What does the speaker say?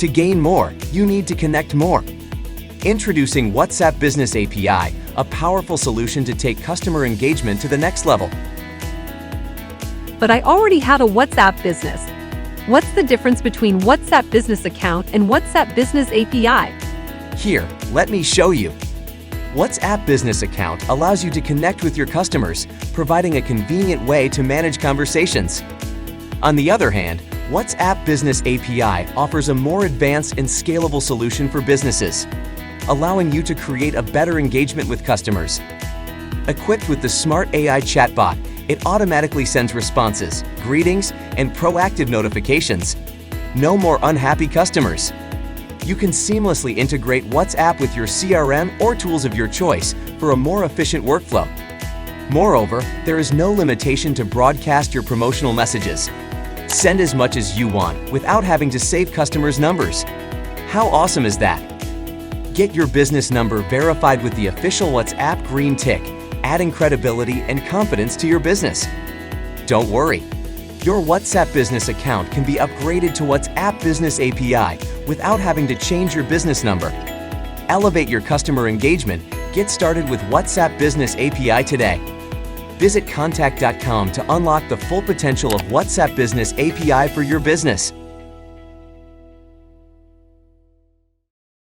To gain more, you need to connect more. Introducing WhatsApp Business API, a powerful solution to take customer engagement to the next level. But I already had a WhatsApp business. What's the difference between WhatsApp Business Account and WhatsApp Business API? Here, let me show you. WhatsApp Business Account allows you to connect with your customers, providing a convenient way to manage conversations. On the other hand, WhatsApp Business API offers a more advanced and scalable solution for businesses, allowing you to create a better engagement with customers. Equipped with the smart AI chatbot, it automatically sends responses, greetings, and proactive notifications. No more unhappy customers. You can seamlessly integrate WhatsApp with your CRM or tools of your choice for a more efficient workflow. Moreover, there is no limitation to broadcast your promotional messages. Send as much as you want without having to save customers' numbers. How awesome is that? Get your business number verified with the official WhatsApp green tick, adding credibility and confidence to your business. Don't worry. Your WhatsApp Business Account can be upgraded to WhatsApp Business API without having to change your business number. Elevate your customer engagement. Get started with WhatsApp Business API today. Visit Qontak.com to unlock the full potential of WhatsApp Business API for your business.